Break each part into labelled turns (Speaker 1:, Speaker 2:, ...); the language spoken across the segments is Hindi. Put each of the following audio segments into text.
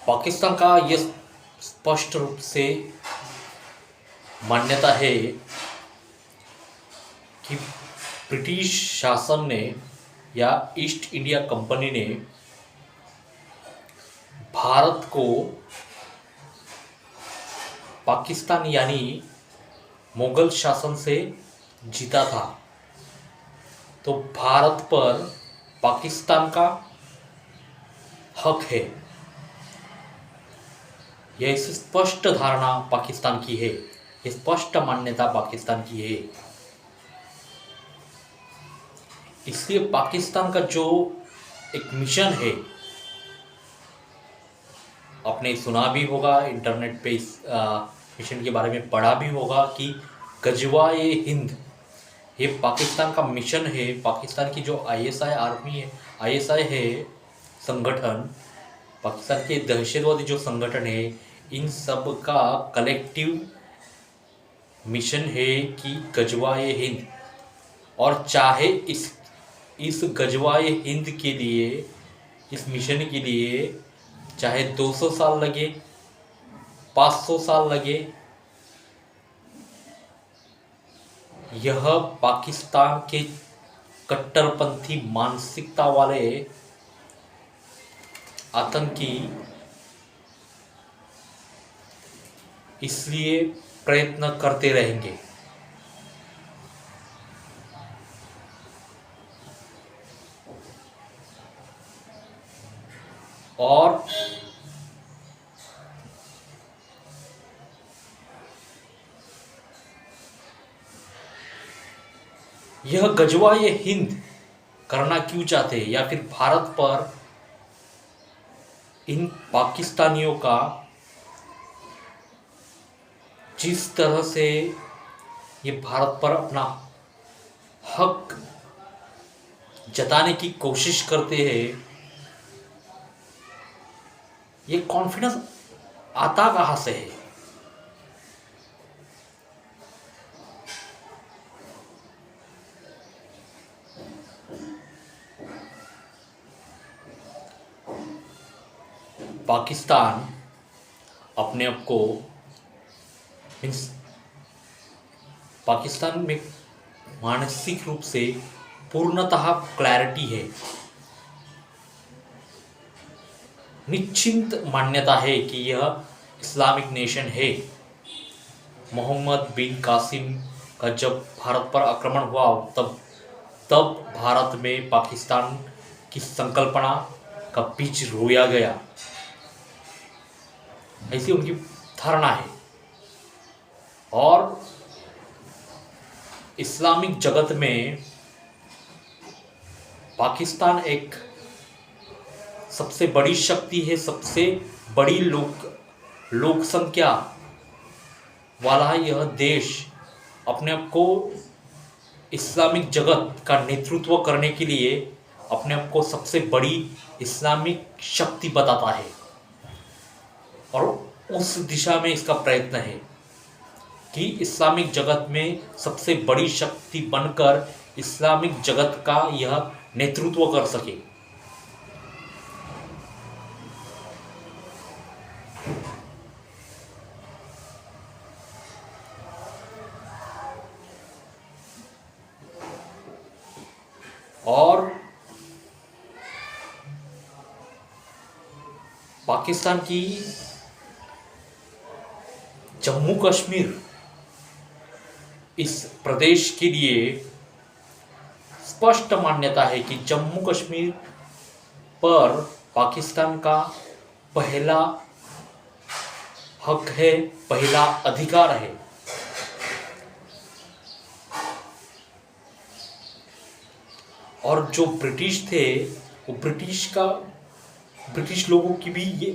Speaker 1: पाकिस्तान का यह स्पष्ट रूप से मान्यता है कि ब्रिटिश शासन ने या ईस्ट इंडिया कंपनी ने भारत को पाकिस्तान यानी मुगल शासन से जीता था। तो भारत पर पाकिस्तान का हक है, यह स्पष्ट धारणा पाकिस्तान की है, यह स्पष्ट मान्यता पाकिस्तान की है। इसलिए पाकिस्तान का जो एक मिशन है, आपने सुना भी होगा, इंटरनेट पे इस मिशन के बारे में पढ़ा भी होगा कि गजवाए हिंद, ये पाकिस्तान का मिशन है। पाकिस्तान की जो आईएसआई आर्मी है, आईएसआई है संगठन, पाकिस्तान के दहशतवादी जो संगठन है, इन सब का कलेक्टिव मिशन है कि गजवाए हिंद। और चाहे इस गजवाए हिंद के लिए, इस मिशन के लिए चाहे 200 साल लगे, 500 साल लगे, यह पाकिस्तान के कट्टरपंथी मानसिकता वाले आतंकी इसलिए प्रयत्न करते रहेंगे। और यह गजवाए हिंद करना क्यों चाहते हैं, या फिर भारत पर इन पाकिस्तानियों का जिस तरह से ये भारत पर अपना हक जताने की कोशिश करते हैं, ये कॉन्फिडेंस आता कहाँ से है? पाकिस्तान अपने आप को मीन्स पाकिस्तान में मानसिक रूप से पूर्णतः क्लैरिटी है, निश्चिंत मान्यता है कि यह इस्लामिक नेशन है। मोहम्मद बिन कासिम का जब भारत पर आक्रमण हुआ, तब भारत में पाकिस्तान की संकल्पना का बीज रोया गया, ऐसी उनकी धारणा है। और इस्लामिक जगत में पाकिस्तान एक सबसे बड़ी शक्ति है, सबसे बड़ी लोक संख्या वाला यह देश अपने आप को इस्लामिक जगत का नेतृत्व करने के लिए अपने आप को सबसे बड़ी इस्लामिक शक्ति बताता है। और उस दिशा में इसका प्रयत्न है कि इस्लामिक जगत में सबसे बड़ी शक्ति बनकर इस्लामिक जगत का यह नेतृत्व कर सके। और पाकिस्तान की जम्मू कश्मीर इस प्रदेश के लिए स्पष्ट मान्यता है कि जम्मू कश्मीर पर पाकिस्तान का पहला हक है, पहला अधिकार है। और जो ब्रिटिश थे, वो ब्रिटिश लोगों की भी ये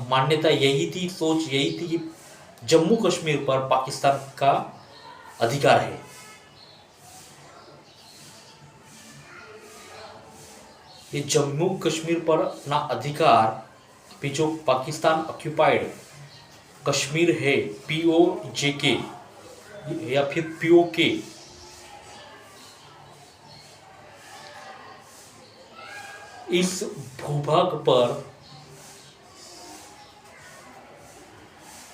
Speaker 1: मान्यता यही थी, सोच यही थी कि जम्मू कश्मीर पर पाकिस्तान का अधिकार है। ये जम्मू कश्मीर पर अपना अधिकार भी जो पाकिस्तान ऑक्यूपाइड कश्मीर है, POJK या फिर POK, इस भूभाग पर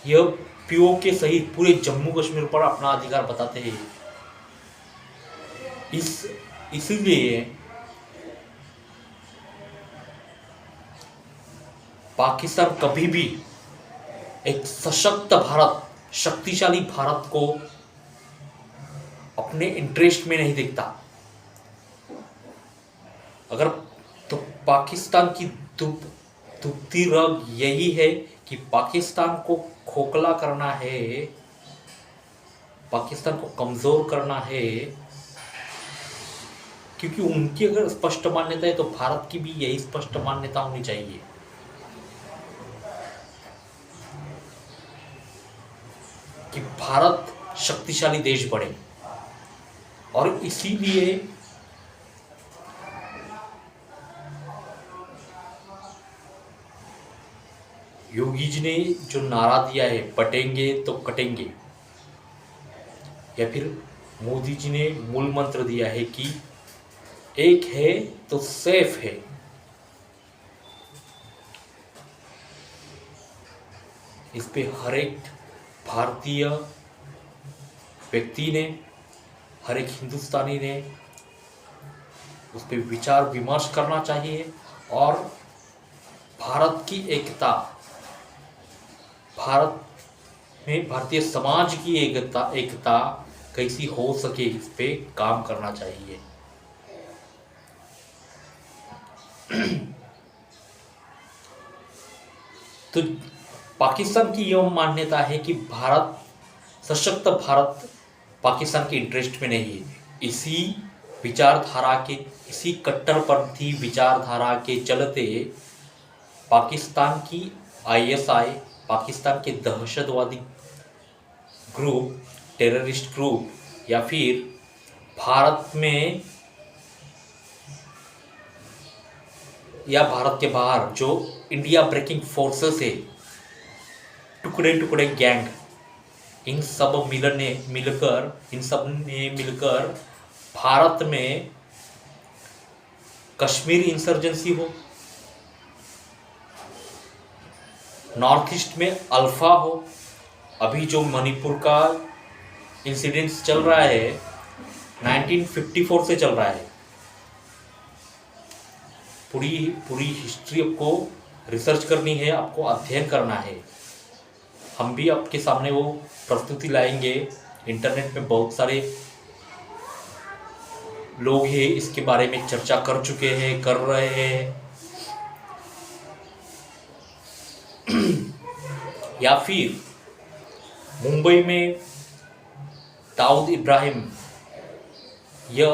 Speaker 1: यह पीओके सहित पूरे जम्मू कश्मीर पर अपना अधिकार बताते हैं। इसीलिए पाकिस्तान कभी भी एक सशक्त भारत, शक्तिशाली भारत को अपने इंटरेस्ट में नहीं देखता। अगर तो पाकिस्तान की दुखती रग यही है कि पाकिस्तान को खोखला करना है, पाकिस्तान को कमजोर करना है, क्योंकि उनकी अगर स्पष्ट मान्यता है तो भारत की भी यही स्पष्ट मान्यता होनी चाहिए कि भारत शक्तिशाली देश बने। और इसीलिए योगी जी ने जो नारा दिया है, बटेंगे तो कटेंगे, या फिर मोदी जी ने मूल मंत्र दिया है कि एक है तो सेफ है, इस पे हर एक भारतीय व्यक्ति ने, हर एक हिंदुस्तानी ने उस पर विचार विमर्श करना चाहिए। और भारत की एकता, भारत में भारतीय समाज की एकता कैसी हो सके, इस पे काम करना चाहिए। तो पाकिस्तान की यह मान्यता है कि भारत, सशक्त भारत पाकिस्तान के इंटरेस्ट में नहीं है। इसी विचारधारा के, इसी कट्टरपंथी विचारधारा के चलते पाकिस्तान की आईएसआई, पाकिस्तान के दहशतवादी ग्रुप, टेररिस्ट ग्रुप, या फिर भारत में या भारत के बाहर जो इंडिया ब्रेकिंग फोर्सेस है, टुकड़े टुकड़े गैंग, इन सब ने मिलकर भारत में कश्मीर इंसर्जेंसी हो, नॉर्थ ईस्ट में अल्फा हो, अभी जो मणिपुर का इंसिडेंट्स चल रहा है 1954 से चल रहा है। पूरी हिस्ट्री आपको रिसर्च करनी है, आपको अध्ययन करना है। हम भी आपके सामने वो प्रस्तुति लाएंगे। इंटरनेट में बहुत सारे लोग हैं इसके बारे में चर्चा कर चुके हैं, कर रहे हैं। या फिर मुंबई में दाऊद इब्राहिम, यह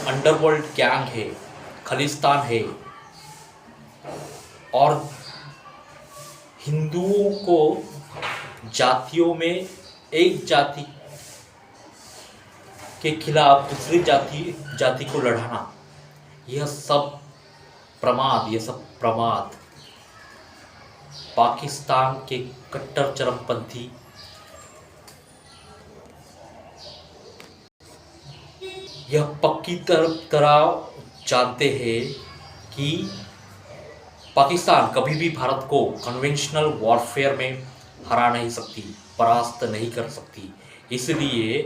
Speaker 1: अंडरवर्ल्ड गैंग है, खालिस्तान है, और हिंदुओं को जातियों में एक जाति के खिलाफ दूसरी जाति को लड़ाना, यह सब प्रमाद पाकिस्तान के कट्टर चरमपंथी यह पक्की तरह जानते हैं कि पाकिस्तान कभी भी भारत को कन्वेंशनल वॉरफेयर में हरा नहीं सकती, परास्त नहीं कर सकती। इसलिए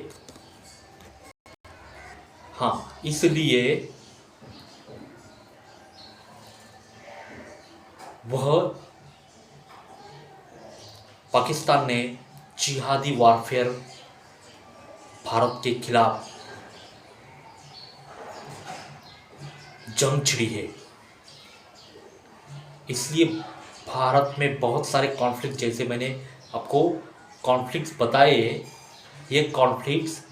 Speaker 1: वह पाकिस्तान ने जिहादी वॉरफेयर भारत के खिलाफ जंग छिड़ी है। इसलिए भारत में बहुत सारे कॉन्फ्लिक्ट, जैसे मैंने आपको कॉन्फ्लिक्ट्स बताए, ये कॉन्फ्लिक्ट्स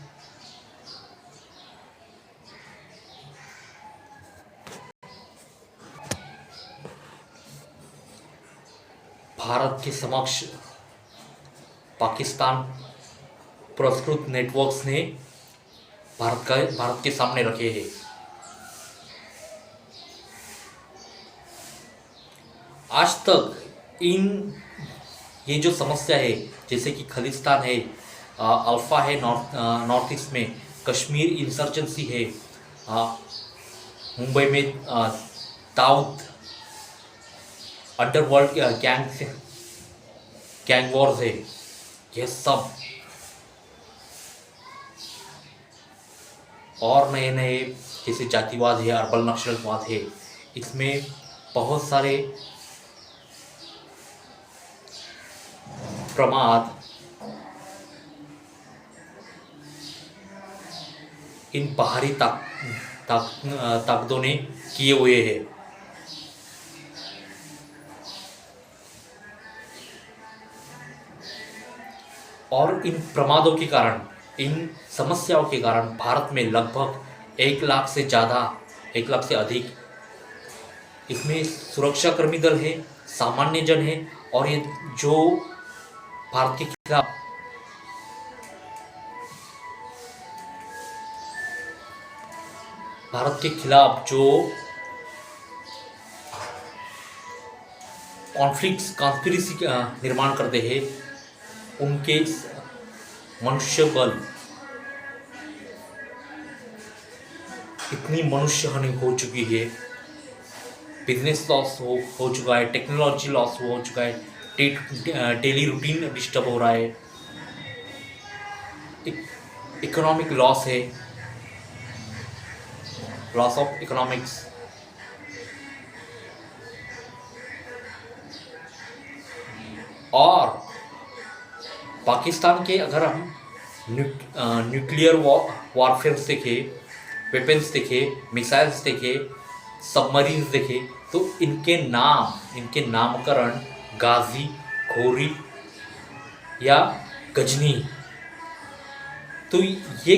Speaker 1: भारत के समक्ष पाकिस्तान पुरस्कृत नेटवर्क्स ने भारत के सामने रखे हैं। आज तक ये जो समस्या है, जैसे कि खालिस्तान है, अल्फा है नॉर्थ ईस्ट में, कश्मीर इंसर्जेंसी है, मुंबई में दाऊद अंडरवर्ल्ड गैंग वॉर्स है, यह सब और नए नए जैसे जातिवाद है, अर्बन नक्सलवाद है, इसमें बहुत सारे प्रमाद इन बाहरी ताकतों ने किए हुए हैं। और इन प्रमादों के कारण, इन समस्याओं के कारण भारत में लगभग 1 लाख से ज़्यादा, 1 लाख से अधिक इसमें सुरक्षाकर्मी दल है, सामान्य जन है, और ये जो भारत के खिलाफ जो कॉन्फ्लिक्ट्स, कॉन्स्पिरेसी निर्माण करते हैं, उनके मनुष्य बल, इतनी मनुष्य हानि हो चुकी है, बिजनेस लॉस हो चुका है, टेक्नोलॉजी लॉस हो चुका है, डेली रूटीन डिस्टर्ब हो रहा है, इकोनॉमिक लॉस है, लॉस ऑफ इकोनॉमिक्स। और पाकिस्तान के अगर हम न्यूक्लियर वॉरफेयर देखें, वेपन्स देखें, मिसाइल्स देखें, सबमरीन्स देखें, तो इनके नामकरण गाजी, खोरी या गजनी, तो ये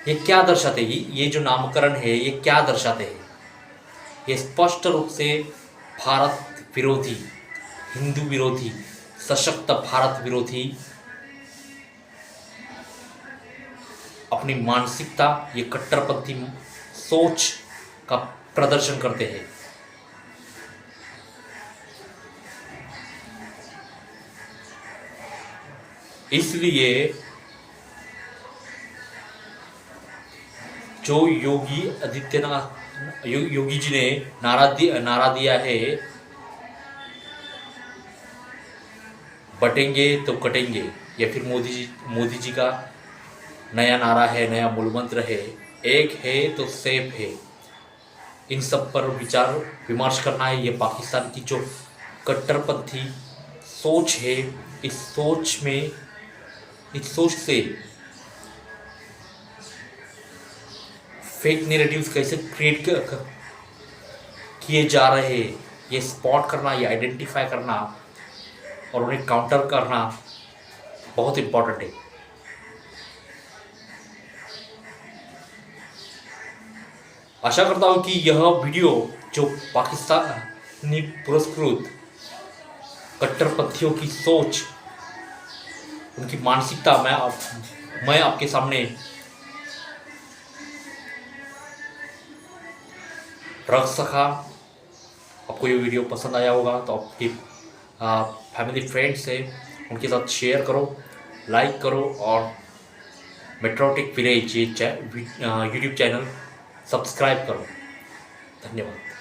Speaker 1: क्या दर्शाते हैं? ये जो नामकरण है ये क्या दर्शाते हैं? ये स्पष्ट रूप से भारत विरोधी, हिंदू विरोधी, सशक्त भारत विरोधी अपनी मानसिकता, ये कट्टरपंथी सोच का प्रदर्शन करते हैं। इसलिए जो योगी जी ने नारा दिया है, बटेंगे तो कटेंगे, या फिर मोदी जी का नया नारा है, नया मूलमंत्र है, एक है तो सेफ है, इन सब पर विचार विमर्श करना है। ये पाकिस्तान की जो कट्टरपंथी सोच है, इस सोच से फेक नैरेटिव्स कैसे क्रिएट किए जा रहे हैं, ये स्पॉट करना, ये आइडेंटिफाई करना और उन्हें काउंटर करना बहुत इम्पोर्टेंट है। आशा करता हूँ कि यह वीडियो जो पाकिस्तानी पुरस्कृत कट्टरपंथियों की सोच, उनकी मानसिकता मैं आपके सामने रख सका। आपको ये वीडियो पसंद आया होगा तो आपकी फैमिली फ्रेंड्स है उनके साथ शेयर करो, लाइक करो, और मेट्रोटिक विलेज ये यूट्यूब चैनल सब्सक्राइब करो। धन्यवाद।